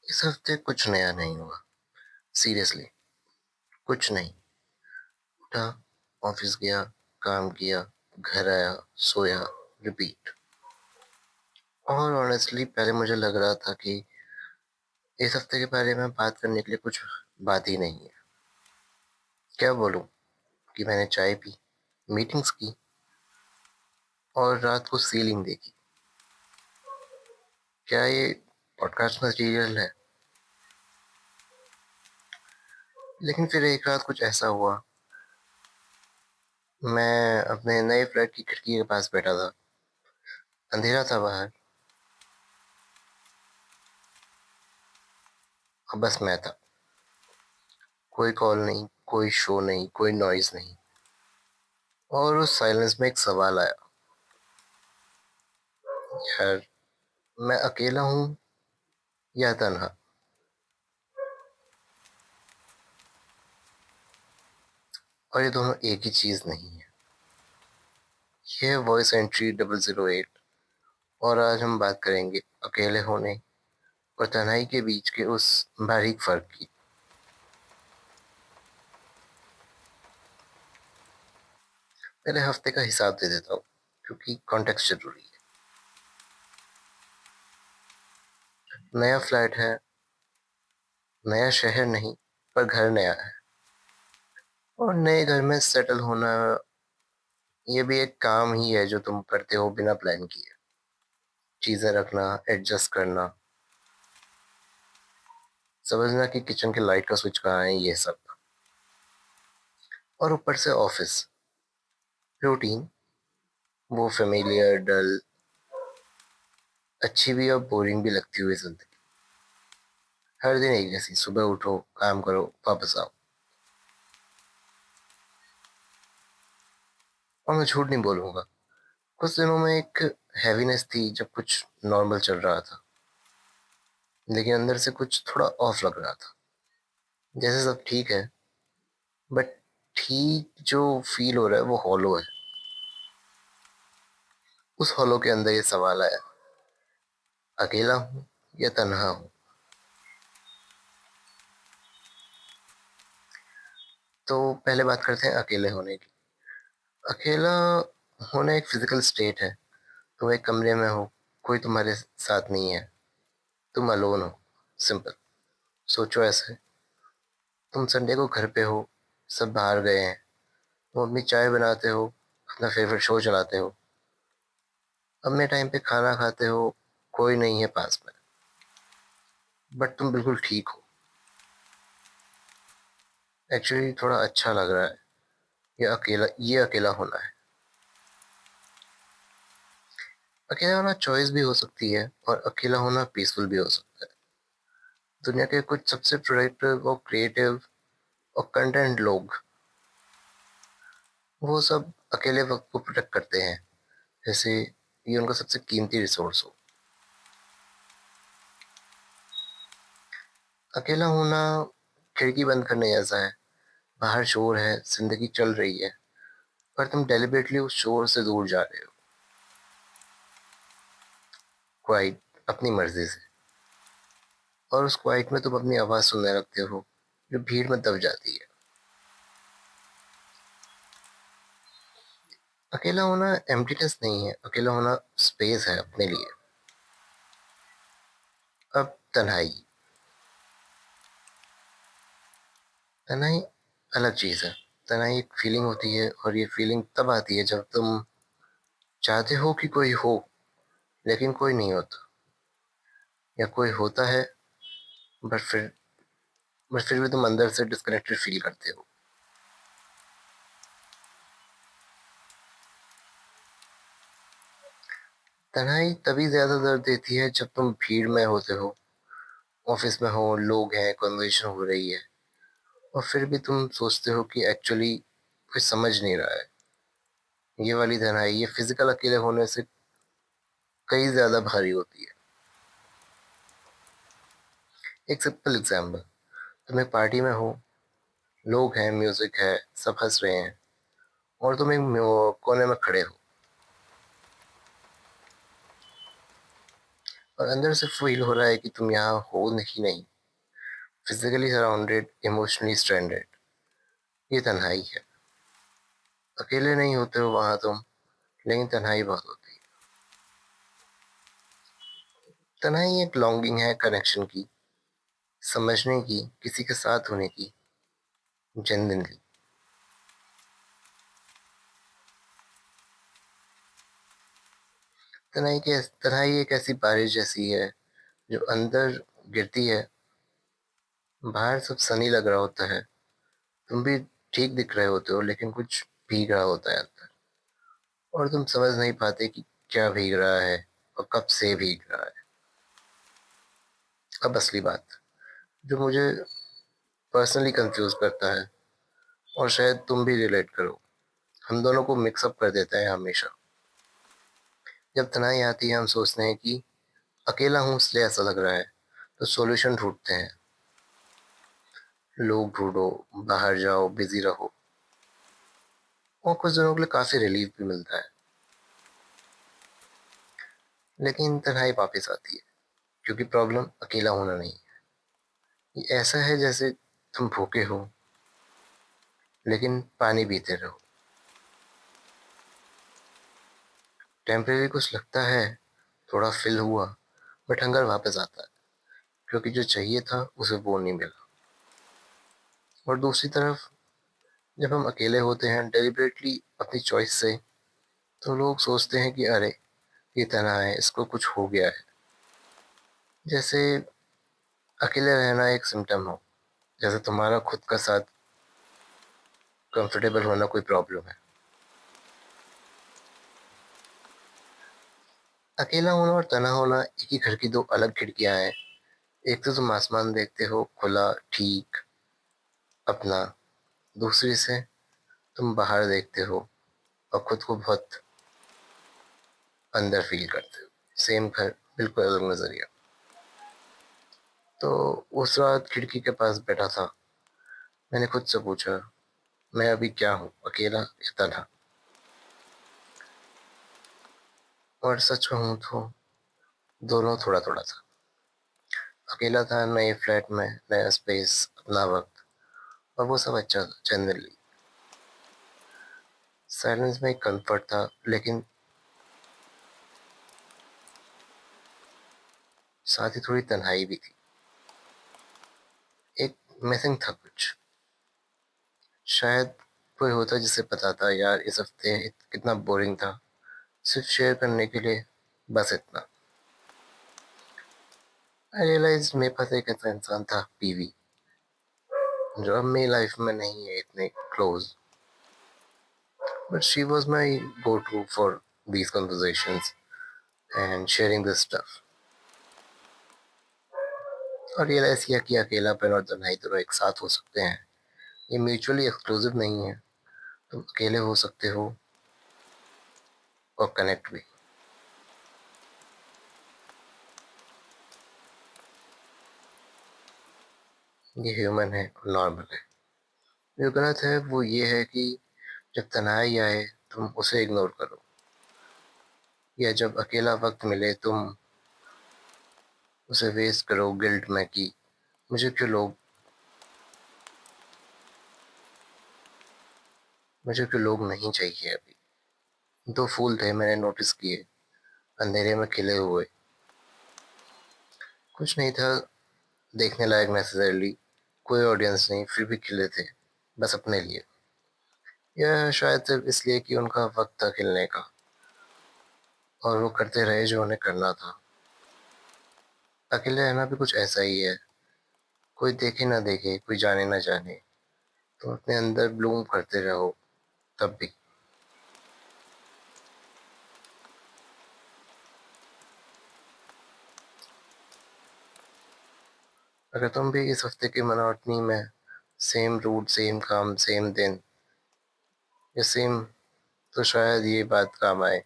इस हफ्ते कुछ नया नहीं हुआ। सीरियसली कुछ नहीं। उठा, ऑफिस गया, काम किया, घर आया, सोया, रिपीट। और ऑनेस्टली पहले मुझे लग रहा था कि इस हफ्ते के बारे में बात करने के लिए कुछ बात ही नहीं है। क्या बोलूं कि मैंने चाय पी, मीटिंग्स की और रात को सीलिंग देखी। क्या ये पॉडकास्ट मटेरियल है? लेकिन फिर एक रात कुछ ऐसा हुआ। मैं अपने नए फ्लैट की खिड़की के पास बैठा था। अंधेरा था बाहर और बस मैं था। कोई कॉल नहीं, कोई शो नहीं, कोई नॉइज नहीं। और उस साइलेंस में एक सवाल आया, यार, मैं अकेला हूँ या तन्हा? और ये दोनों एक ही चीज नहीं है। ये है वॉइस एंट्री 008। और आज हम बात करेंगे अकेले होने और तन्हाई के बीच के उस बारीक फर्क की। पहले हफ्ते का हिसाब दे देता हूँ, क्योंकि कॉन्टेक्स्ट जरूरी है। नया फ्लैट है, नया शहर नहीं, पर घर नया है। और नए घर में सेटल होना, ये भी एक काम ही है जो तुम करते हो बिना प्लान किए। चीजें रखना, एडजस्ट करना, समझना कि किचन के लाइट का स्विच कहाँ है, ये सब। और ऊपर से ऑफिस रूटीन, वो फेमिलियर, डल, अच्छी भी और बोरिंग भी लगती हुई जिंदगी। हर दिन एक जैसी, सुबह उठो, काम करो, वापस आओ। और मैं झूठ नहीं बोलूंगा, कुछ दिनों में एक हैवीनेस थी जब कुछ नॉर्मल चल रहा था, लेकिन अंदर से कुछ थोड़ा ऑफ लग रहा था। जैसे सब ठीक है, बट ठीक जो फील हो रहा है वो हॉलो है। उस हॉलो के अंदर ये सवाल आया, अकेला हूँ या तन्हा हूँ? तो पहले बात करते हैं अकेले होने की। अकेला होना एक फिजिकल स्टेट है। तुम एक कमरे में हो, कोई तुम्हारे साथ नहीं है, तुम अलोन हो। सिंपल। सोचो ऐसे, तुम संडे को घर पे हो, सब बाहर गए हैं, तुम अपनी चाय बनाते हो, अपना फेवरेट शो चलाते हो, अपने टाइम पे खाना खाते हो, कोई नहीं है पास में, बट तुम बिल्कुल ठीक हो। एक्चुअली थोड़ा अच्छा लग रहा है। ये अकेला होना है। अकेला होना चॉइस भी हो सकती है और अकेला होना पीसफुल भी हो सकता है। दुनिया के कुछ सबसे प्रोडक्टिव और क्रिएटिव और कंटेंट लोग, वो सब अकेले वक्त को प्रोटेक्ट करते हैं, जैसे ये उनका सबसे कीमती रिसोर्स हो। अकेला होना खिड़की बंद करने जैसा है। बाहर शोर है, जिंदगी चल रही है, पर तुम डेलिबरेटली उस शोर से दूर जा रहे हो, क्वाइट, अपनी मर्जी से। और उस क्वाइट में तुम अपनी आवाज सुनने लगते हो, जो भीड़ में दब जाती है। अकेला होना एम्प्टीनेस नहीं है, अकेला होना स्पेस है अपने लिए। अब तन्हाई। तन्हाई अलग चीज है। तन्हाई एक फीलिंग होती है, और ये फीलिंग तब आती है जब तुम चाहते हो कि कोई हो, लेकिन कोई नहीं होता, या कोई होता है, बट फिर भी तुम अंदर से डिस्कनेक्टेड फील करते हो। तन्हाई तभी ज्यादा दर्द देती है जब तुम भीड़ में होते हो, ऑफिस में हो, लोग हैं, कन्वर्सेशन हो रही है, और फिर भी तुम सोचते हो कि एक्चुअली कोई समझ नहीं रहा है। ये वाली तन्हाई, ये फिजिकल अकेले होने से कई ज्यादा भारी होती है। एक सिंपल एग्जांपल, तुम एक पार्टी में हो, लोग हैं, म्यूजिक है, सब हंस रहे हैं, और तुम एक कोने में खड़े हो। और अंदर से फील हो रहा है कि तुम यहाँ हो नहीं नहीं, फिजिकली सराउंडेड, इमोशनली स्ट्रेंडेड। ये तन्हाई है। अकेले नहीं होते हो वहां तुम, लेकिन तन्हाई बहुत होती है। तन्हाई एक लॉन्गिंग है कनेक्शन की, समझने की, किसी के साथ होने की, जेन्युइनली। तन्हाई एक ऐसी बारिश जैसी है जो अंदर गिरती है। बाहर सब सनी लग रहा होता है, तुम भी ठीक दिख रहे होते हो, लेकिन कुछ भीग रहा होता है अंदर। और तुम समझ नहीं पाते कि क्या भीग रहा है और कब से भीग रहा है। अब असली बात जो मुझे पर्सनली कंफ्यूज करता है, और शायद तुम भी रिलेट करो, हम दोनों को मिक्सअप कर देता है हमेशा। जब तनाई आती है हम सोचते हैं कि अकेला हूँ इसलिए ऐसा लग रहा है, तो सॉल्यूशन ढूंढते हैं। लोग ढूंढो, बाहर जाओ, बिजी रहो, और कुछ दिनों के लिए काफी रिलीफ भी मिलता है। लेकिन तन्हाई वापस आती है, क्योंकि प्रॉब्लम अकेला होना नहीं है। ये ऐसा है जैसे तुम भूखे हो, लेकिन पानी पीते रहो। टेम्परेरी कुछ लगता है, थोड़ा फिल हुआ, बट हंगर वापस आता है, क्योंकि जो चाहिए था उसे वो नहीं मिला। और दूसरी तरफ जब हम अकेले होते हैं डेलिबरेटली अपनी चॉइस से, तो लोग सोचते हैं कि अरे ये तन्हा है, इसको कुछ हो गया है। जैसे अकेले रहना एक सिम्टम हो, जैसे तुम्हारा खुद का साथ कंफर्टेबल होना कोई प्रॉब्लम है। अकेला होना और तना होना एक ही घर की दो अलग खिड़कियां हैं। एक तो तुम आसमान देखते हो खुला, ठीक, अपना। दूसरी से तुम बाहर देखते हो और खुद को बहुत अंदर फील करते हो। सेम घर, बिल्कुल अलग नजरिया। तो उस रात खिड़की के पास बैठा था, मैंने खुद से पूछा, मैं अभी क्या हूँ, अकेला या तन्हा? और सच कहूँ तो दोनों थोड़ा थोड़ा था। अकेला था नए फ्लैट में, नया स्पेस, अपना वक्त, और वो सब अच्छा था जनरली। साइलेंस में एक कंफर्ट था, लेकिन साथ ही थोड़ी तन्हाई भी थी। एक मिसिंग था कुछ। शायद कोई होता जिसे पता था, यार इस हफ्ते कितना बोरिंग था, सिर्फ शेयर करने के लिए, बस इतना। आई रियलाइज मेरे पास एक ऐसा इंसान था, पीवी, जो अब मेरी लाइफ में नहीं है इतने close, but she was my go to for these conversations and sharing this stuff। और रियलाइज किया कि अकेलापन और तन्हाई दोनों एक साथ हो सकते हैं। ये म्यूचुअली एक्सक्लूसिव नहीं है। तुम अकेले हो सकते हो और कनेक्ट भी। ये ह्यूमन है और नॉर्मल है। जो गलत है वो ये है कि जब तन्हाई आए तुम उसे इग्नोर करो, या जब अकेला वक्त मिले तुम उसे वेस्ट करो गिल्ट में कि मुझे क्यों लोग मुझे क्यों लोग नहीं चाहिए अभी। दो फूल थे मैंने नोटिस किए, अंधेरे में खिले हुए। कुछ नहीं था देखने लायक नेसेसरली, कोई ऑडियंस नहीं, फिर भी खिले थे, बस अपने लिए। या शायद सिर्फ इसलिए कि उनका वक्त था खिलने का, और वो करते रहे जो उन्हें करना था। अकेले रहना भी कुछ ऐसा ही है। कोई देखे ना देखे, कोई जाने ना जाने, तुम अपने अंदर ब्लूम करते रहो तब भी। अगर तुम भी इस हफ्ते की मोनोटनी में, सेम रूट, सेम काम, सेम दिन, या सेम, तो शायद ये बात काम आए।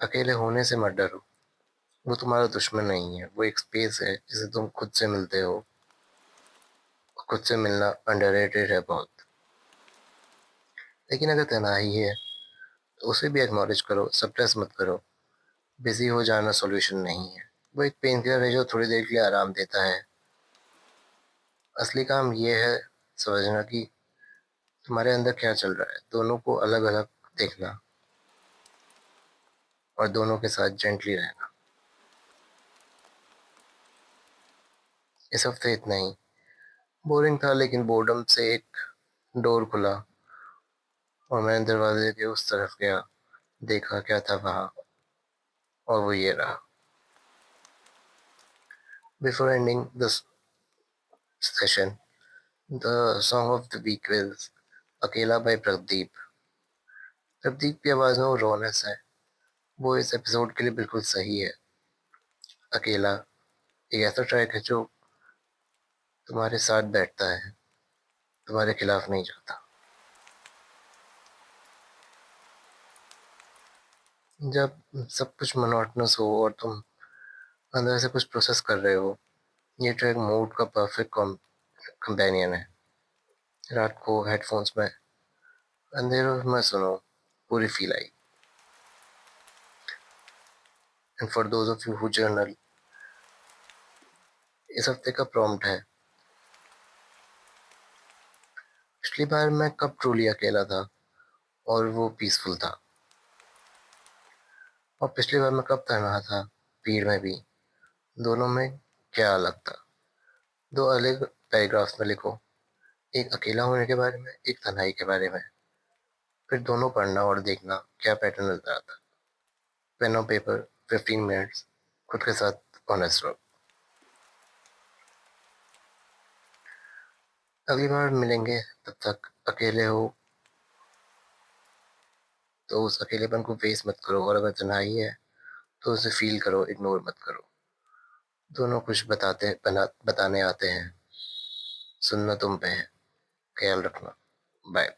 अकेले होने से मत डरो, वो तुम्हारा दुश्मन नहीं है, वो एक स्पेस है जिसे तुम खुद से मिलते हो। खुद से मिलना अंडररेटेड है बहुत। लेकिन अगर तन्हाई है तो उसे भी एक्नॉलेज करो, सप्रेस मत करो। बिजी हो जाना सॉल्यूशन नहीं है, वो एक पेन किलर है जो थोड़ी देर के लिए आराम देता है। असली काम ये है समझना कि तुम्हारे अंदर क्या चल रहा है, दोनों को अलग अलग देखना और दोनों के साथ जेंटली रहना। इस हफ्ते इतना ही। बोरिंग था लेकिन बोर्डम से एक डोर खुला और मैंने दरवाजे के उस तरफ गया, देखा क्या था वहां, और वो ये रहा। Before ending the session, the song of the week is अकेला बाय प्रदीप। प्रदीप की आवाज में वो रोनेस है, वो इस एपिसोड के लिए बिल्कुल सही है। अकेला एक ऐसा ट्रैक है जो तुम्हारे साथ बैठता है, तुम्हारे खिलाफ नहीं जाता। जब सब कुछ मोनोटोनस हो और तुम अंदर से कुछ प्रोसेस कर रहे हो, ये ट्रैक मूड का परफेक्ट कंपेनियन है। रात को हेडफोन्स में अंधेरों में सुनो, पूरी feel I. And for those of you who journal, इस हफ्ते का प्रॉम्प्ट है, पिछली बार मैं कब ट्रूली अकेला था और वो पीसफुल था, और पिछली बार मैं कब तन्हा था, भीड़ में भी। दोनों में क्या अलग था? दो अलग पैराग्राफ्स में लिखो, एक अकेला होने के बारे में, एक तन्हाई के बारे में। फिर दोनों पढ़ना और देखना क्या पैटर्न नजर आता। पेन और पेपर, 15 मिनट्स, खुद के साथ ऑनेस्ट रहो। अगली बार मिलेंगे, तब तक अकेले हो तो उस अकेलेपन को फेस मत करो, और अगर तन्हाई है तो उसे फील करो, इग्नोर मत करो। दोनों कुछ बताने आते हैं, सुनना तुम पे है। ख्याल रखना। बाय।